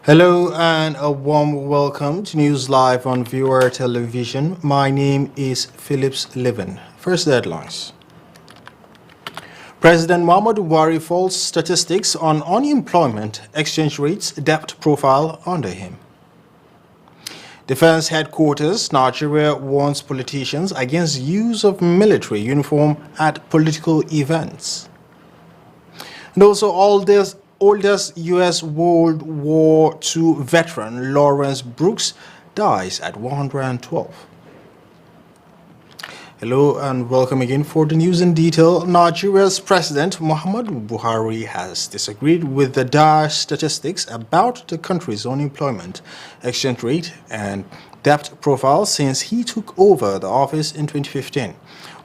Hello and a warm welcome to News Live on Viewer Television. My name is Phillips Livin. First headlines. President Muhammadu Buhari false statistics on unemployment, exchange rates, debt profile under him. Defense headquarters, Nigeria warns politicians against use of military uniform at political events. And also oldest U.S. World War II veteran Lawrence Brooks dies at 112. Hello and welcome again for the news in detail. Nigeria's President Muhammadu Buhari has disagreed with the dire statistics about the country's unemployment, exchange rate, and debt profile since he took over the office in 2015.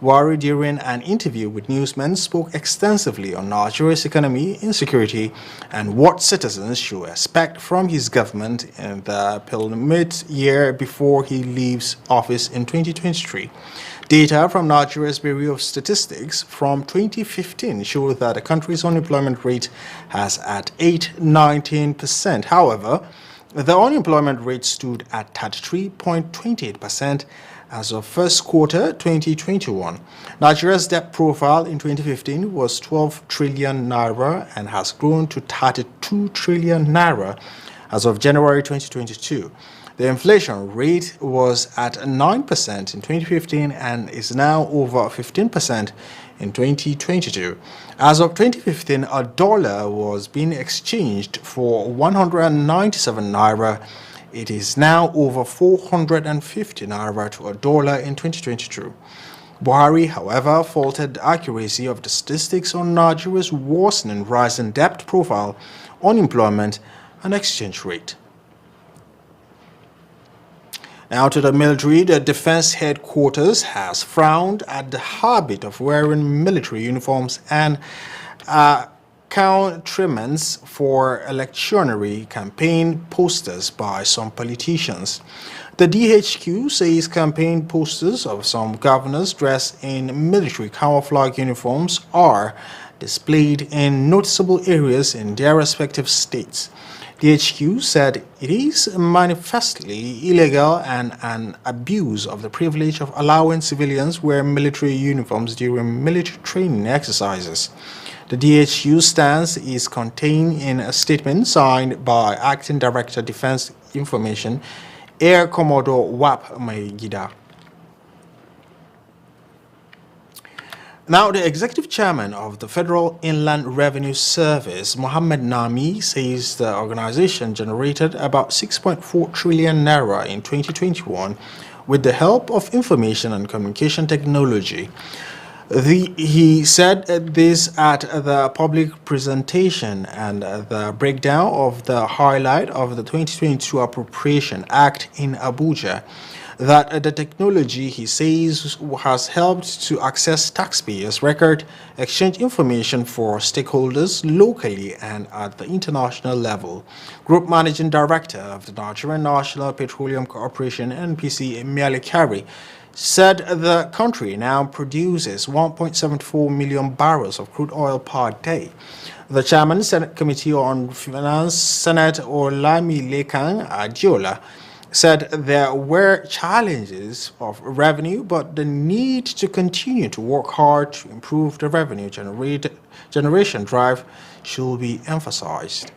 Buhari, during an interview with newsmen, spoke extensively on Nigeria's economy, insecurity, and what citizens should expect from his government in the penultimate year before he leaves office in 2023. Data from Nigeria's Bureau of Statistics from 2015 show that the country's unemployment rate has at 8.19%. However, the unemployment rate stood at 33.28% as of first quarter 2021. Nigeria's debt profile in 2015 was 12 trillion naira and has grown to 32 trillion naira as of January 2022. The inflation rate was at 9% in 2015 and is now over 15% in 2022. As of 2015, a dollar was being exchanged for 197 naira. It is now over 450 naira to a dollar in 2022. Buhari, however, faulted the accuracy of the statistics on Nigeria's worsening rise in debt profile, unemployment, and exchange rate. Now to the military. The defense headquarters has frowned at the habit of wearing military uniforms and accoutrements for electioneering campaign posters by some politicians. The DHQ says campaign posters of some governors dressed in military camouflage uniforms are displayed in noticeable areas in their respective states. DHQ said it is manifestly illegal and an abuse of the privilege of allowing civilians wear military uniforms during military training exercises. The DHQ stance is contained in a statement signed by Acting Director Defense Information, Air Commodore Wap Maigida. Now, the executive chairman of the Federal Inland Revenue Service, Mohammed Nami, says the organization generated about 6.4 trillion naira in 2021 with the help of information and communication technology. He said this at the public presentation and the breakdown of the highlight of the 2022 Appropriation Act in Abuja, that the technology, he says, has helped to access taxpayers' record, exchange information for stakeholders locally and at the international level. Group Managing Director of the Nigerian National Petroleum Corporation, NPC, Miale Kari, said the country now produces 1.74 million barrels of crude oil per day. The chairman, Senate Committee on Finance, Senator Olami Lekan Adiola, said there were challenges of revenue, but the need to continue to work hard to improve the revenue generation drive should be emphasized.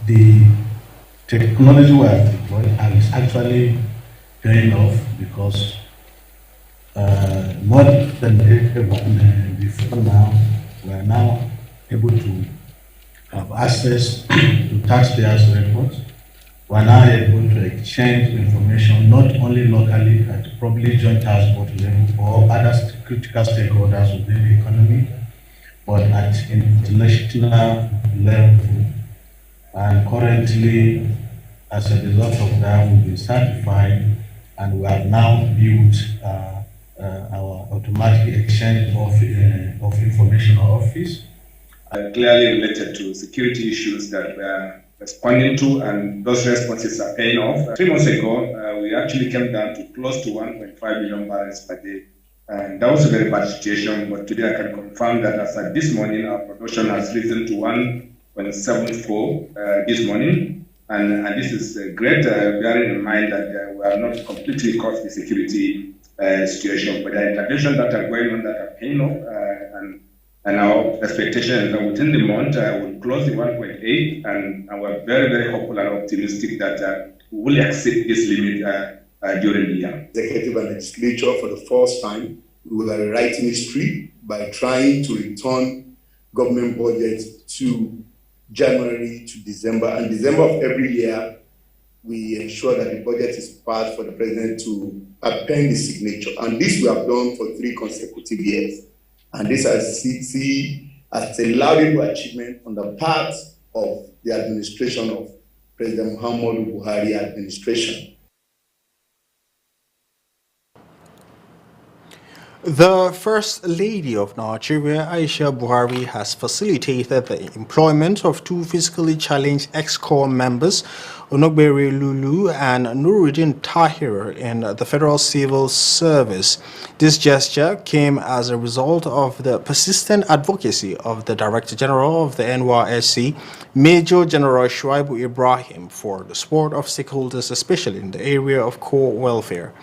The technology we have deployed and is actually paying off because more than ever before now, we are now able to have access to taxpayers' records. We are now able to exchange information not only locally at probably joint task board level or other critical stakeholders within the economy, but at international level. And currently, as a result of that, we've been certified and we have now built our automatic exchange of information office. Clearly related to security issues that we are responding to, and those responses are paying off. 3 months ago, we actually came down to close to 1.5 million barrels per day And that was a very bad situation, but today I can confirm that as at this morning, our production has risen to 1.74 this morning. And this is great, bearing in mind that we have not completely caused the security situation, but the interventions that are going on that are paying off, and our expectation is that within the month we'll close the 1.8, and we're very, very hopeful and optimistic that we will exceed this limit during the year. Executive and legislature, for the first time, we will be writing history by trying to return government budget to January to December. And December of every year, we ensure that the budget is passed for the president to append the signature. And this we have done for 3 consecutive years. And this has as a laudable achievement on the part of the administration of President Muhammadu Buhari administration. The First Lady of Nigeria, Aisha Buhari, has facilitated the employment of 2 physically challenged ex-corps members, Onogbere Lulu and Nuruddin Tahir, in the Federal Civil Service. This gesture came as a result of the persistent advocacy of the Director General of the NYSC, Major General Shuaibu Ibrahim, for the support of stakeholders, especially in the area of core welfare.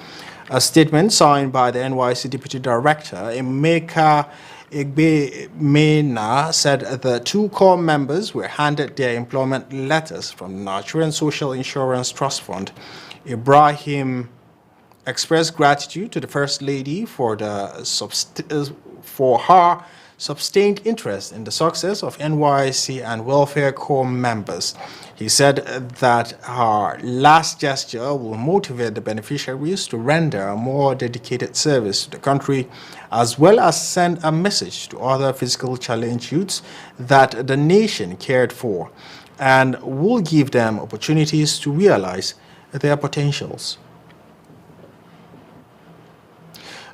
A statement signed by the NYC Deputy Director, Emeka Egbemena, said the 2 core members were handed their employment letters from the Nigerian Social Insurance Trust Fund. Ibrahim expressed gratitude to the First Lady for her sustained interest in the success of NYC and welfare corps members. He said that her last gesture will motivate the beneficiaries to render a more dedicated service to the country, as well as send a message to other physical challenged youths that the nation cared for, and will give them opportunities to realize their potentials.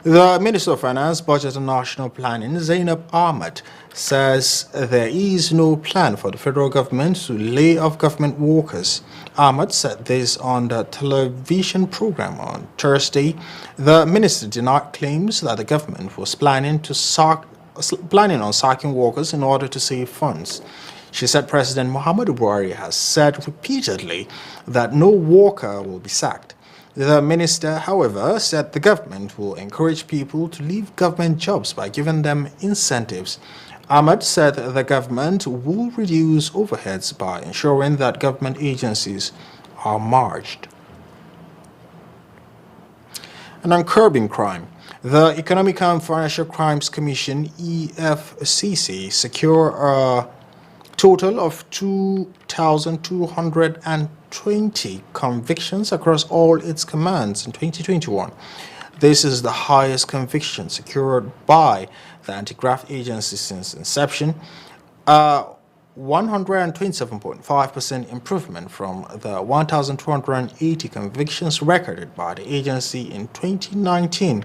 The Minister of Finance, Budget and National Planning, Zainab Ahmed, says there is no plan for the federal government to lay off government workers. Ahmed said this on the television program on Thursday. The minister denied claims that the government was planning on sacking workers in order to save funds. She said President Muhammadu Buhari has said repeatedly that no worker will be sacked. The minister, however, said the government will encourage people to leave government jobs by giving them incentives. Ahmed said the government will reduce overheads by ensuring that government agencies are merged. And on curbing crime, the Economic and Financial Crimes Commission, EFCC, secured a total of 2,220 convictions across all its commands in 2021. This is the highest conviction secured by the anti-graft agency since inception, a 127.5% improvement from the 1,280 convictions recorded by the agency in 2019.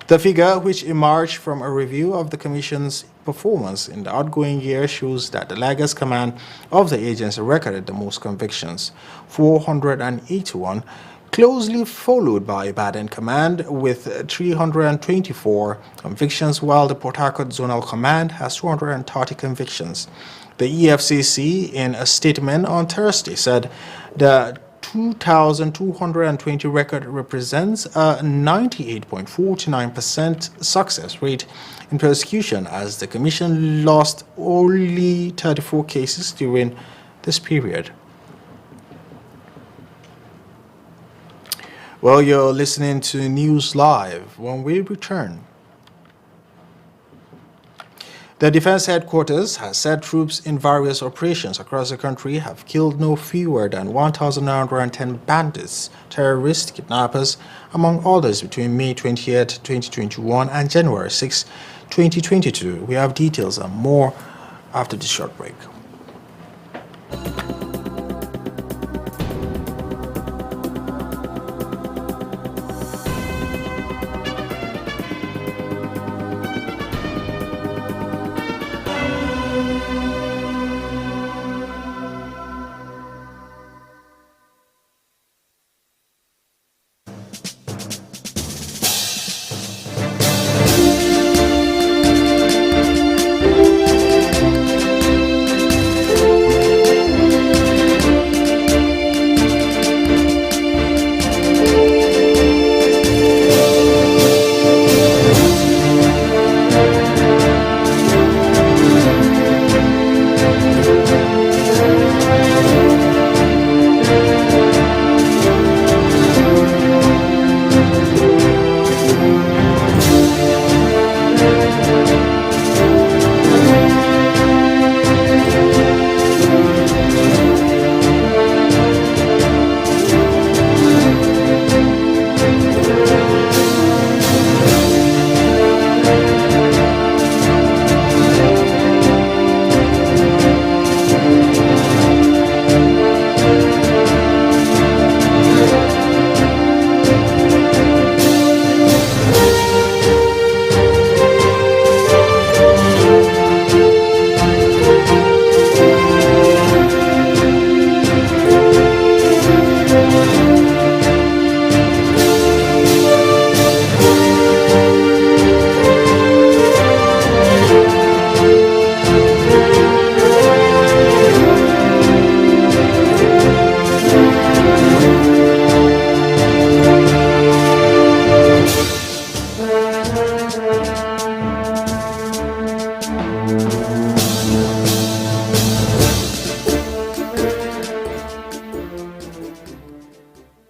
The figure, which emerged from a review of the Commission's performance in the outgoing year, shows that the Lagos command of the agency recorded the most convictions, 481, closely followed by Ibadan Command with 324 convictions, while the Port Harcourt Zonal Command has 230 convictions. The EFCC, in a statement on Thursday, said the 2,220 record represents a 98.49% success rate in prosecution, as the Commission lost only 34 cases during this period. Well, you're listening to News Live. When we return, the Defense Headquarters has said troops in various operations across the country have killed no fewer than 1,910 bandits, terrorists, kidnappers, among others, between May 28, 2021 and January 6, 2022. We have details and more after this short break.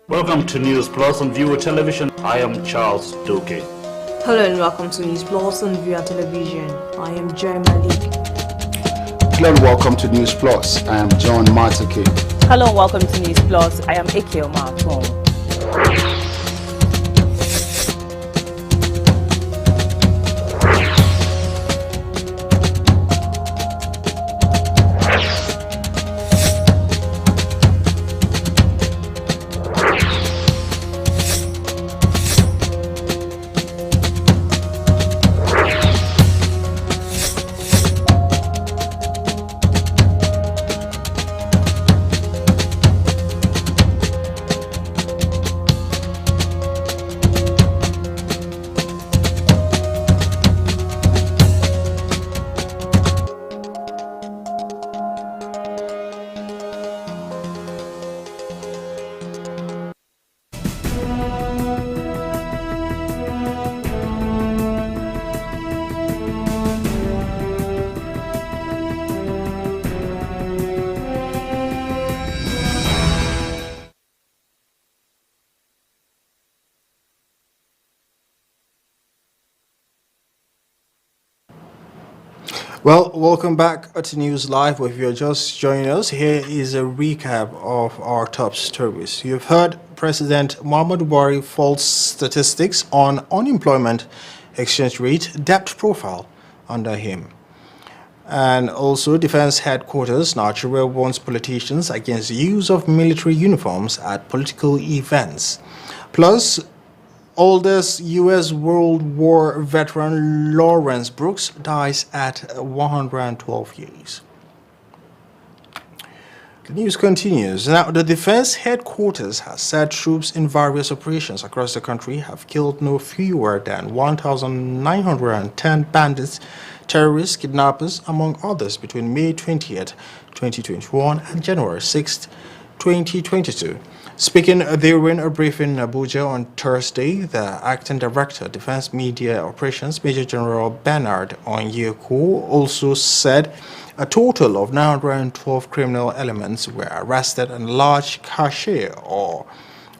Welcome to News Plus on Viewer Television. I am Charles Doke. Hello and welcome to News Plus on Viewer Television. I am Joy Malik. Hello and welcome to News Plus. I am John Matake. Hello and welcome to News Plus. I am Eke Omarton. Well, welcome back to News Live. If you're just joining us, here is a recap of our top stories. You've heard President Muhammad Buhari false statistics on unemployment, exchange rate, debt profile under him. And also, Defense Headquarters, Nigeria warns politicians against use of military uniforms at political events. Plus, oldest U.S. World War veteran Lawrence Brooks dies at 112 years. The news continues. Now, the Defense Headquarters has said troops in various operations across the country have killed no fewer than 1,910 bandits, terrorists, kidnappers, among others, between May 20th, 2021 and January 6th, 2022. Speaking during a briefing in Abuja on Thursday, the Acting Director, Defense Media Operations, Major General Bernard Onyeko, also said a total of 912 criminal elements were arrested and large cache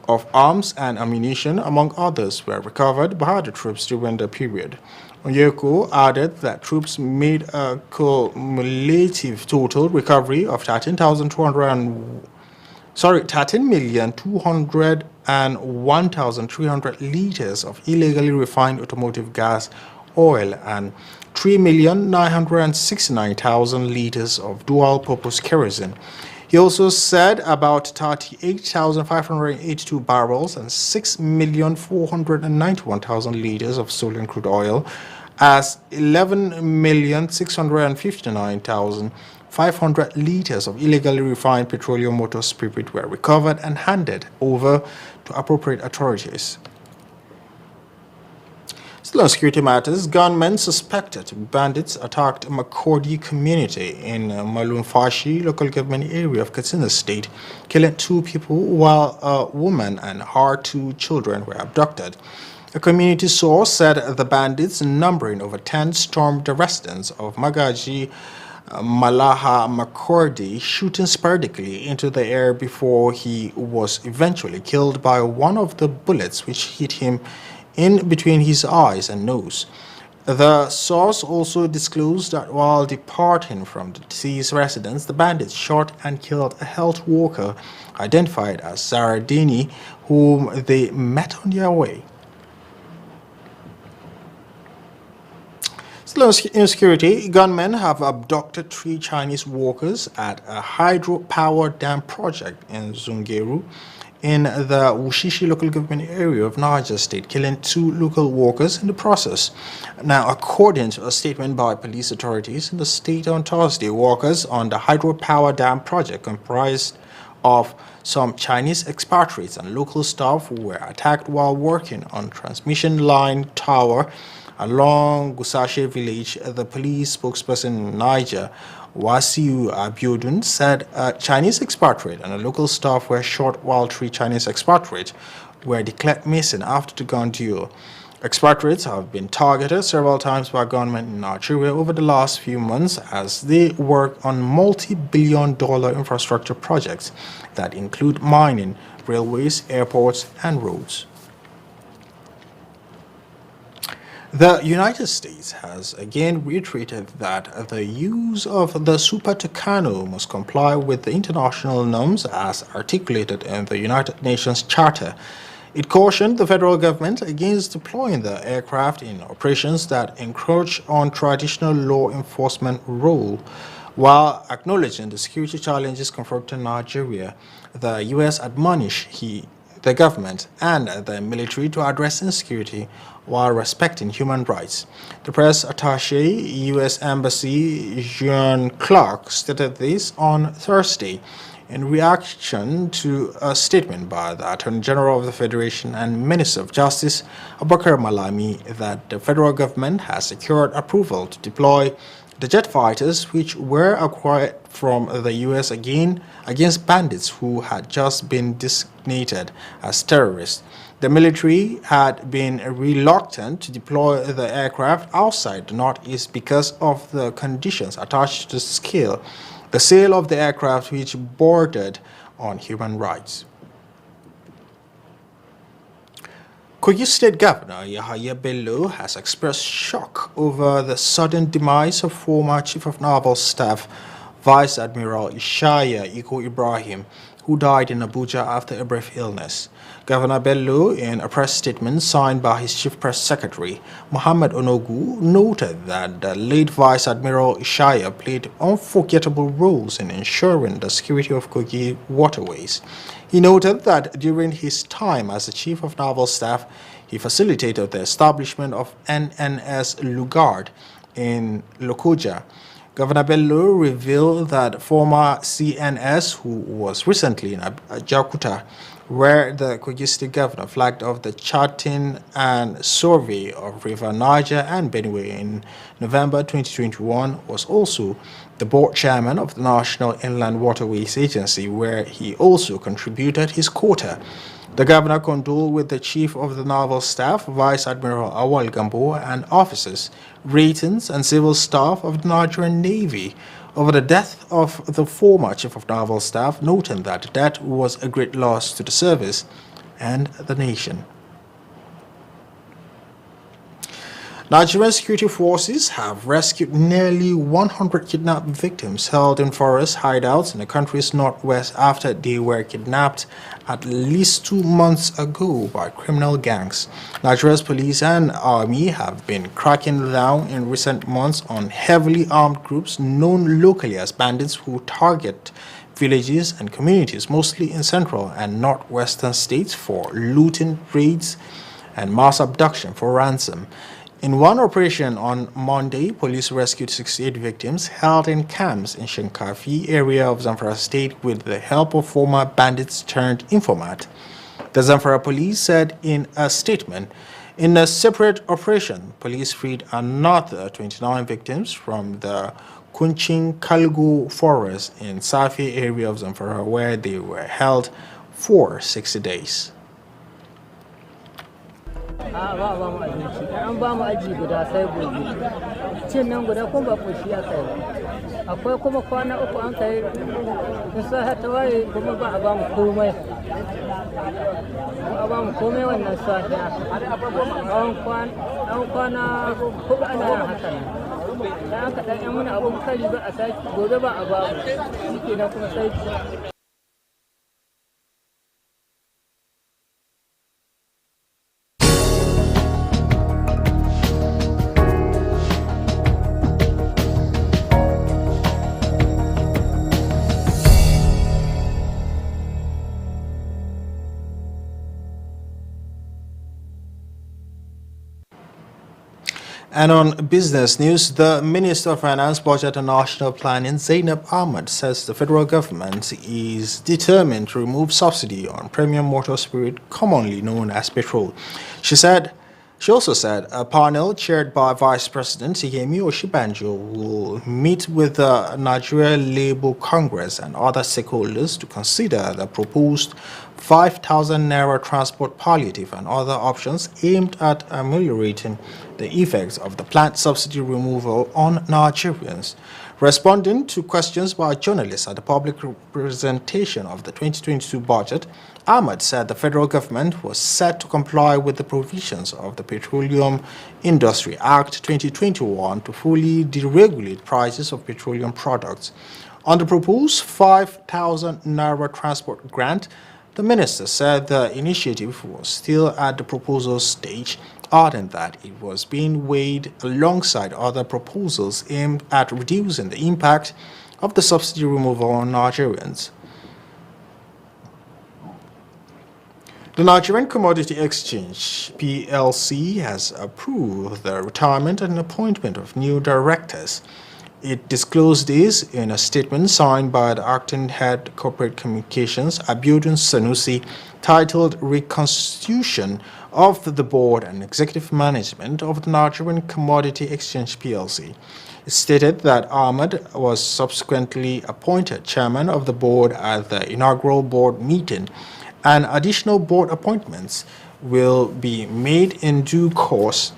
of arms and ammunition, among others, were recovered by the troops during the period. Onyeko added that troops made a cumulative total recovery of 13,201,300 liters of illegally refined automotive gas, oil, and 3,969,000 liters of dual-purpose kerosene. He also said about 38,582 barrels and 6,491,000 liters of stolen crude oil, as 11,659,500 liters of illegally refined petroleum motor spirit were recovered and handed over to appropriate authorities. Still on security matters, gunmen suspected bandits attacked Makurdi community in Malumfashi local government area of Katsina State, killing 2 people while a woman and her 2 children were abducted. A community source said the bandits, numbering over 10, stormed the residence of Magaji Malaha Makurdi, shooting sporadically into the air before he was eventually killed by one of the bullets which hit him in between his eyes and nose. The source also disclosed that while departing from the deceased residence, the bandits shot and killed a health worker identified as Zaradini, whom they met on their way. Still in security, gunmen have abducted 3 Chinese workers at a hydropower dam project in Zungeru in the Wushishi local government area of Niger State, killing 2 local workers in the process. Now, according to a statement by police authorities in the state on Thursday, workers on the hydropower dam project comprised of some Chinese expatriates and local staff who were attacked while working on transmission line tower along Gusashe village. The police spokesperson in Niger, Wasiu Abiodun, said a Chinese expatriate and a local staff were shot while 3 Chinese expatriates were declared missing after the gun duel. Expatriates have been targeted several times by government in Nigeria over the last few months as they work on multi-billion-dollar infrastructure projects that include mining, railways, airports, and roads. The United States has again reiterated that the use of the Super Tucano must comply with the international norms as articulated in the United Nations Charter. It cautioned the federal government against deploying the aircraft in operations that encroach on traditional law enforcement role. While acknowledging the security challenges confronting Nigeria, the U.S. admonished the government and the military to address insecurity while respecting human rights. The press attaché, U.S. Embassy Jean Clark, stated this on Thursday in reaction to a statement by the Attorney General of the Federation and Minister of Justice, Abubakar Malami, that the federal government has secured approval to deploy the jet fighters which were acquired from the U.S. against bandits who had just been designated as terrorists. The military had been reluctant to deploy the aircraft outside the Northeast because of the conditions attached to the sale of the aircraft which bordered on human rights. Kogi State Governor Yahaya Bello has expressed shock over the sudden demise of former Chief of Naval Staff Vice Admiral Ishaya Iko Ibrahim, who died in Abuja after a brief illness. Governor Bello, in a press statement signed by his Chief Press Secretary, Muhammad Onogu, noted that the late Vice Admiral Ishaya played unforgettable roles in ensuring the security of Kogi waterways. He noted that during his time as the Chief of Naval Staff, he facilitated the establishment of NNS Lugard in Lokoja. Governor Bello revealed that former CNS, who was recently in Ajakuta, where the Kogi State Governor flagged off the charting and survey of River Niger and Benue in November 2021, was also the board chairman of the National Inland Waterways Agency, where he also contributed his quota. The governor condoled with the Chief of the Naval Staff, Vice Admiral Awal Gambo, and officers, ratings, and civil staff of the Nigerian Navy over the death of the former Chief of Naval Staff, noting that death was a great loss to the service and the nation. Nigerian security forces have rescued nearly 100 kidnapped victims held in forest hideouts in the country's northwest after they were kidnapped at least 2 months ago by criminal gangs. Nigeria's police and army have been cracking down in recent months on heavily armed groups known locally as bandits who target villages and communities, mostly in central and northwestern states, for looting, raids, and mass abduction for ransom. In one operation on Monday, police rescued 68 victims held in camps in Shinkafi area of Zamfara State with the help of former bandits turned informant. The Zamfara police said in a statement, in a separate operation, police freed another 29 victims from the Kunchin Kalgo forest in Safi area of Zamfara, where they were held for 60 days. An ba mu aji guda sai gobe cin nan guda kuma ba koshi ya kai akwai kuma kwana uku an kai in sa ta waye kuma ba a ba mu komai wannan safiya an kwana huɗu ana yin haka da aka ɗan yan muna abun kari ba a saki gobe ba a ba mu shi kenan kuma sai And on business news, the Minister of Finance, Budget and National Planning, Zainab Ahmed, says the federal government is determined to remove subsidy on premium motor spirit, commonly known as petrol. She said She also said a panel chaired by Vice President Yemi Oshibanjo will meet with the Nigeria Labour Congress and other stakeholders to consider the proposed 5,000 naira transport palliative and other options aimed at ameliorating the effects of the plant subsidy removal on Nigerians. Responding to questions by journalists at the public presentation of the 2022 budget, Ahmed said the federal government was set to comply with the provisions of the Petroleum Industry Act 2021 to fully deregulate prices of petroleum products. On the proposed 5,000 naira transport grant, the minister said the initiative was still at the proposal stage, adding that it was being weighed alongside other proposals aimed at reducing the impact of the subsidy removal on Nigerians. The Nigerian Commodity Exchange (PLC) has approved the retirement and appointment of new directors. It disclosed this in a statement signed by the acting head corporate communications, Abiodun Sanusi, titled Reconstitution of the Board and Executive Management of the Nigerian Commodity Exchange PLC. It stated that Ahmed was subsequently appointed chairman of the board at the inaugural board meeting, and additional board appointments will be made in due course.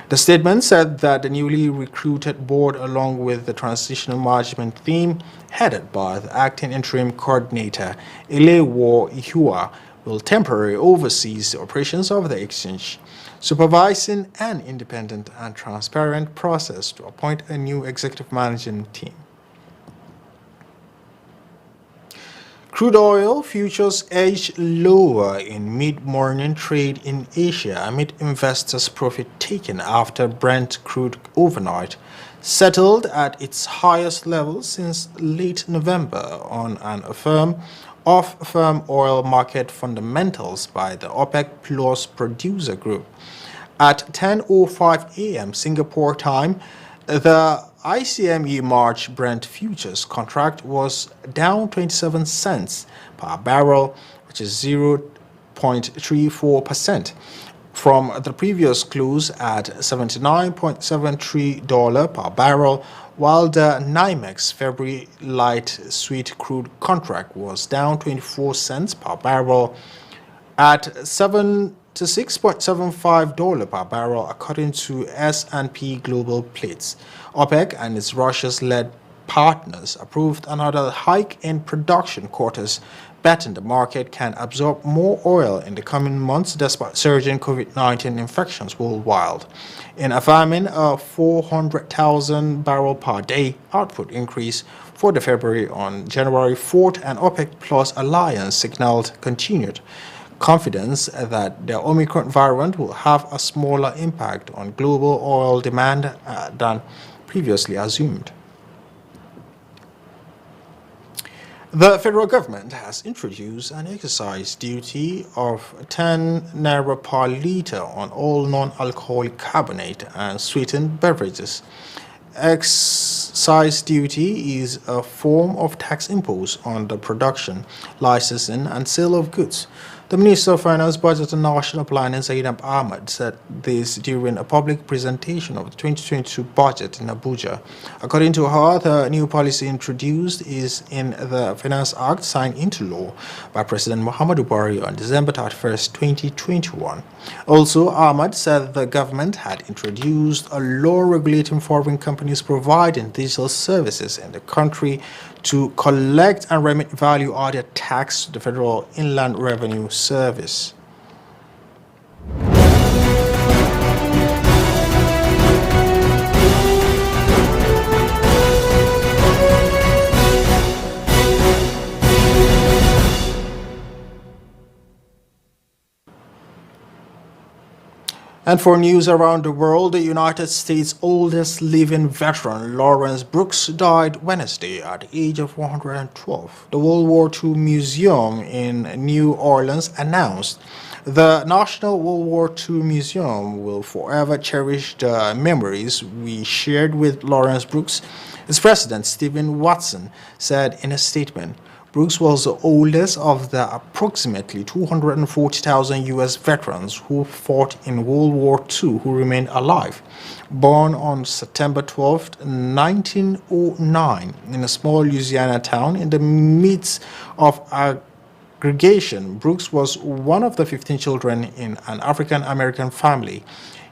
The statement said that the newly recruited board, along with the transitional management team headed by the acting interim coordinator, Elewo Ihua, will temporarily oversee the operations of the exchange, supervising an independent and transparent process to appoint a new executive management team. Crude oil futures edged lower in mid-morning trade in Asia amid investors' profit-taking after Brent crude overnight settled at its highest level since late November on an affirm of firm oil market fundamentals by the OPEC Plus producer group. At 10:05 a.m. Singapore time, the ICME March Brent futures contract was down 27 cents per barrel, which is 0.34%, from the previous close at $79.73 per barrel, while the NYMEX February light sweet crude contract was down 24 cents per barrel at $76.75 per barrel, according to S&P Global Plates. OPEC and its Russia-led partners approved another hike in production quotas, betting the market can absorb more oil in the coming months despite surging COVID-19 infections worldwide. In affirming a 400,000 barrel per day output increase for the February on January 4th, and OPEC Plus alliance signaled continued confidence that the Omicron variant will have a smaller impact on global oil demand than previously assumed. The federal government has introduced an excise duty of 10 naira per litre on all non-alcoholic carbonate and sweetened beverages. Excise duty is a form of tax imposed on the production, licensing, and sale of goods. The Minister of Finance, Budget and National Planning, Zainab Ahmed, said this during a public presentation of the 2022 budget in Abuja. According to her, the new policy introduced is in the Finance Act signed into law by President Muhammadu Buhari on December 31, 2021. Also, Ahmed said the government had introduced a law regulating foreign companies providing digital services in the country to collect and remit value-added tax to the Federal Inland Revenue Service. And for news around the world, the United States' oldest living veteran, Lawrence Brooks, died Wednesday at the age of 112. The World War II Museum in New Orleans announced the National World War II Museum will forever cherish the memories we shared with Lawrence Brooks. Its president, Stephen Watson, said in a statement, Brooks was the oldest of the approximately 240,000 U.S. veterans who fought in World War II who remained alive. Born on September 12, 1909, in a small Louisiana town in the midst of aggregation, Brooks was one of the 15 children in an African-American family.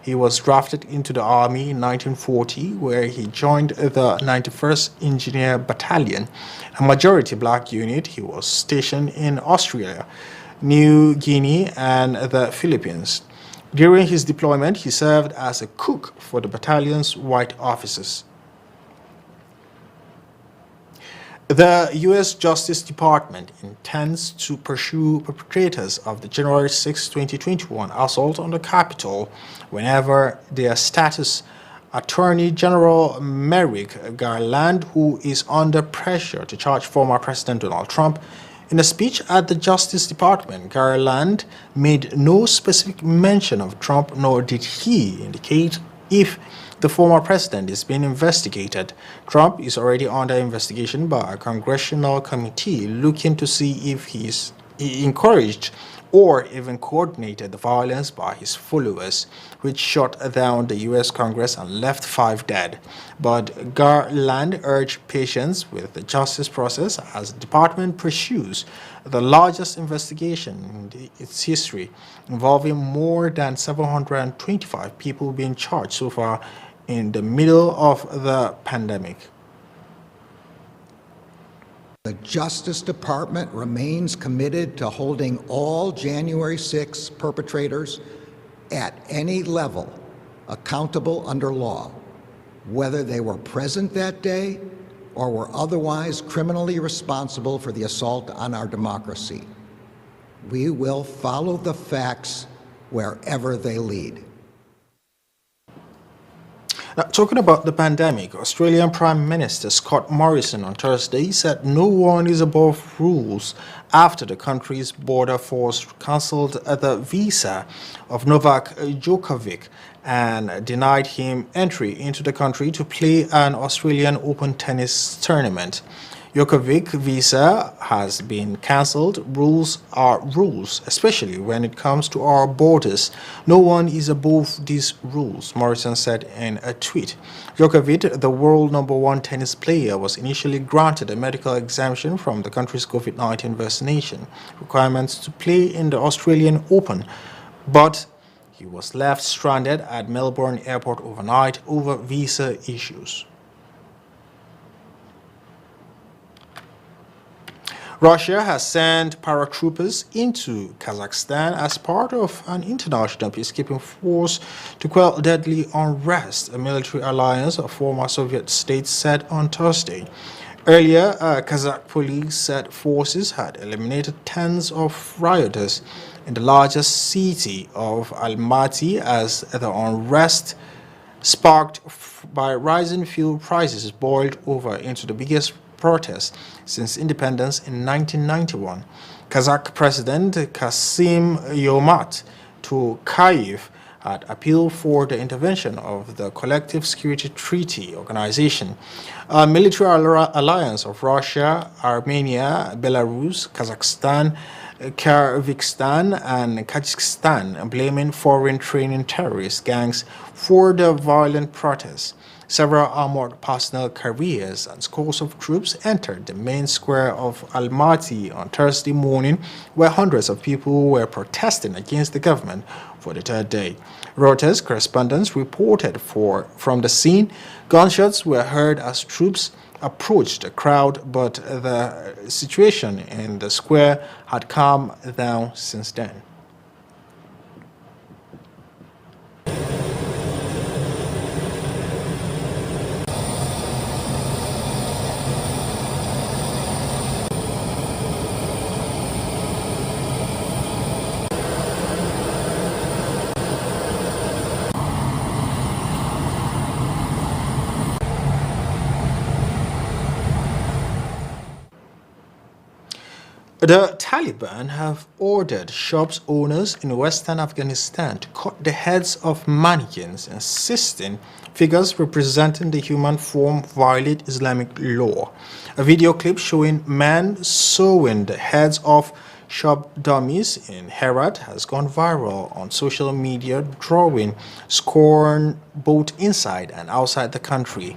He was drafted into the Army in 1940, where he joined the 91st Engineer Battalion, a majority black unit. He was stationed in Australia, New Guinea, and the Philippines. During his deployment, he served as a cook for the battalion's white officers. The U.S. Justice Department intends to pursue perpetrators of the January 6, 2021 assault on the Capitol whenever their status Attorney General Merrick Garland, who is under pressure to charge former President Donald Trump. In a speech at the Justice Department, Garland made no specific mention of Trump, nor did he indicate if the former president is being investigated. Trump is already under investigation by a congressional committee looking to see if he encouraged or even coordinated the violence by his followers, which shot down the U.S. Congress and left 5 dead. But Garland urged patience with the justice process as the department pursues the largest investigation in its history, involving more than 725 people being charged so far in the middle of the pandemic. The Justice Department remains committed to holding all January 6 perpetrators at any level accountable under law, whether they were present that day or were otherwise criminally responsible for the assault on our democracy. We will follow the facts wherever they lead. Now, talking about the pandemic, Australian Prime Minister Scott Morrison on Thursday said no one is above rules after the country's border force cancelled the visa of Novak Djokovic and denied him entry into the country to play an Australian Open tennis tournament. Djokovic visa has been cancelled. Rules are rules, especially when it comes to our borders. No one is above these rules, Morrison said in a tweet. Djokovic, the world #1 tennis player, was initially granted a medical exemption from the country's COVID-19 vaccination requirements to play in the Australian Open, but he was left stranded at Melbourne Airport overnight over visa issues. Russia has sent paratroopers into Kazakhstan as part of an international peacekeeping force to quell deadly unrest, a military alliance of former Soviet states said on Thursday. Earlier, Kazakh police said forces had eliminated tens of rioters in the largest city of Almaty as the unrest sparked by rising fuel prices boiled over into the biggest protest since independence in 1991. Kazakh President Kassym-Jomart Tokayev had appealed for the intervention of the Collective Security Treaty Organization, a military alliance of Russia, Armenia, Belarus, Kazakhstan, Kyrgyzstan, and Kazakhstan, blaming foreign training terrorist gangs for the violent protests. Several armored personnel carriers and scores of troops entered the main square of Almaty on Thursday morning, where hundreds of people were protesting against the government for the third day. Reuters correspondents reported from the scene, gunshots were heard as troops approached the crowd, but the situation in the square had calmed down since then. The Taliban have ordered shops owners in western Afghanistan to cut the heads of mannequins, insisting figures representing the human form violate Islamic law. A video clip showing men sewing the heads of shop dummies in Herat has gone viral on social media, drawing scorn both inside and outside the country.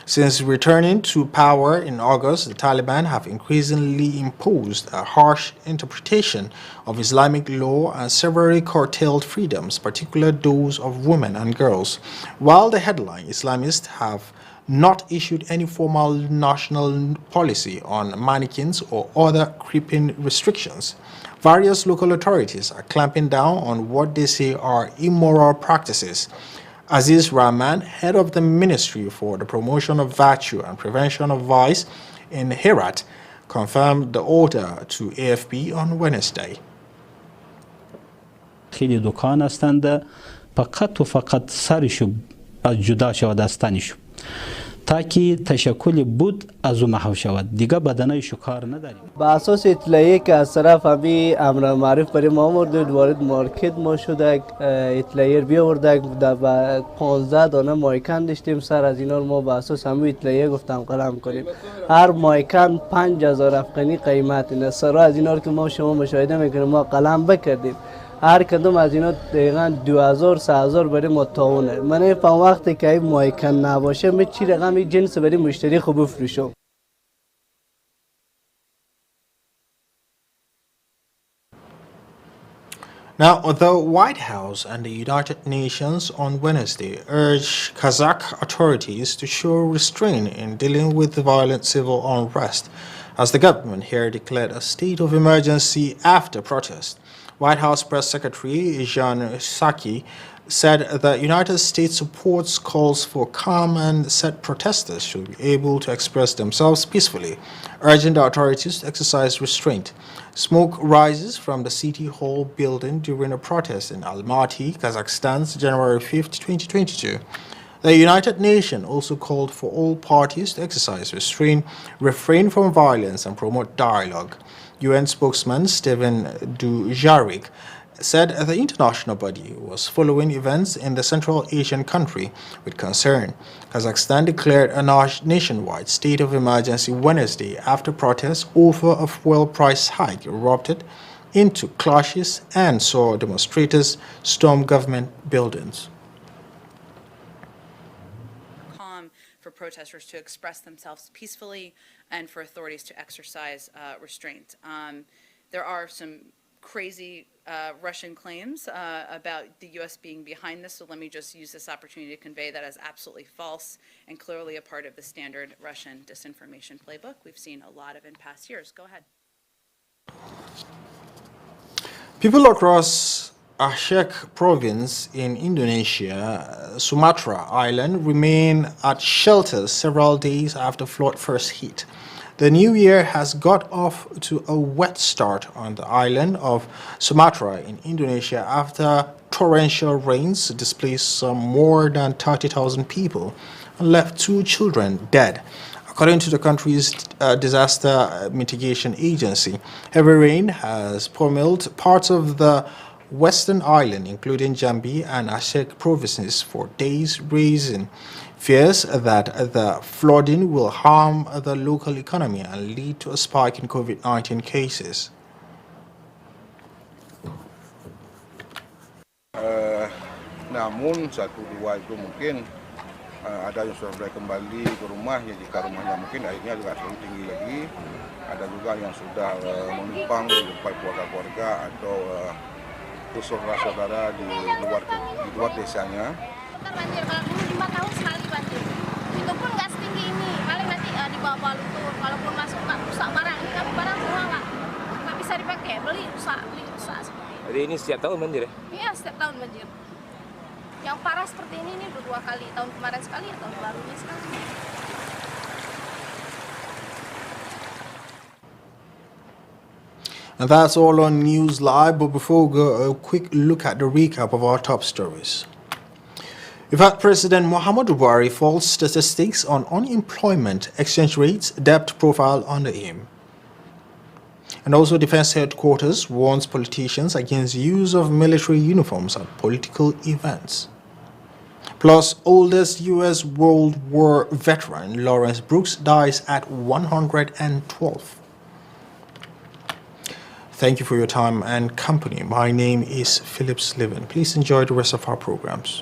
Since returning to power in August, the Taliban have increasingly imposed a harsh interpretation of Islamic law and severely curtailed freedoms, particularly those of women and girls. While the headline Islamists have not issued any formal national policy on mannequins or other creeping restrictions, various local authorities are clamping down on what they say are immoral practices. Aziz Rahman, head of the Ministry for the Promotion of Virtue and Prevention of Vice in Herat, confirmed the order to AFP on Wednesday. خیلی دکان هستند فقط و فقط سرشو از جدا شود از تنشو تا که تشکل بود از او محو شود دیگه بدنایشو کار نداریم. با اساس اطلاعیه که از طرف همین امر معروف برای ما آورده وارد مارکت ما شده اطلاعیه بیاورده با 15 دانه مایکن داشتیم سر از اینا ما با اساس همین اطلاعیه گفتم قلم کنیم هر مایکن 5000 افغانی قیمت اینه سرا از اینا که ما شما مشاهده میکنیم ما قلم بکردیم هر کدوم از اینا دقیقاً 2000 3000 برای ما تاونه من فهم وقتی که این مایکن نباشه من چی رقم جنس برای مشتری خوب بفروشم. Now, the White House and the United Nations on Wednesday urged Kazakh authorities to show restraint in dealing with the violent civil unrest, as the government here declared a state of emergency after protest. White House Press Secretary Jan Psaki said the United States supports calls for calm and said protesters should be able to express themselves peacefully, urging the authorities to exercise restraint. Smoke rises from the City Hall building during a protest in Almaty, Kazakhstan's January 5, 2022. The United Nations also called for all parties to exercise restraint, refrain from violence, and promote dialogue. UN spokesman Stephen Dujarric said the international body was following events in the Central Asian country with concern. Kazakhstan declared a nationwide state of emergency Wednesday after protests over a fuel price hike erupted into clashes and saw demonstrators storm government buildings. For protesters to express themselves peacefully and for authorities to exercise restraint. There are some crazy Russian claims about the U.S. being behind this, so let me just use this opportunity to convey that as absolutely false and clearly a part of the standard Russian disinformation playbook we've seen a lot of in past years. Go ahead. People across Aceh province in Indonesia, Sumatra Island, remain at shelters several days after flood first hit. The new year has got off to a wet start on the island of Sumatra in Indonesia after torrential rains displaced some more than 30,000 people and left 2 children dead. According to the country's disaster mitigation agency, heavy rain has pummeled parts of the Western Island, including Jambi and Aceh provinces, for days, raising fears that the flooding will harm the local economy and lead to a spike in COVID-19 cases. Namun 1-2 itu mungkin ada yang sudah mulai kembali ke rumahnya, jika rumahnya mungkin airnya juga terlalu tinggi lagi. Ada juga yang sudah menumpang di tempat keluarga-keluarga atau saudara di luar desanya. Banjir kalau dulu 5 tahun sekali banjir. Itu pun nggak setinggi ini. Paling nanti di bawah luntur. Kalaupun masuk nggak rusak barang. Ini kan barang semua nggak bisa dipakai. Beli rusak seperti ini. Jadi ini setiap tahun banjir ya? Iya setiap tahun banjir. Yang parah seperti ini udah 2 kali. Tahun kemarin sekali, tahun barunya sekali. And that's all on News Live, but before we go, a quick look at the recap of our top stories. We've had President Muhammadu Buhari false statistics on unemployment, exchange rates, debt profile under him. And also, Defense Headquarters warns politicians against use of military uniforms at political events. Plus, oldest U.S. World War veteran Lawrence Brooks dies at 112. Thank you for your time and company. My name is Philip Sliven. Please enjoy the rest of our programs.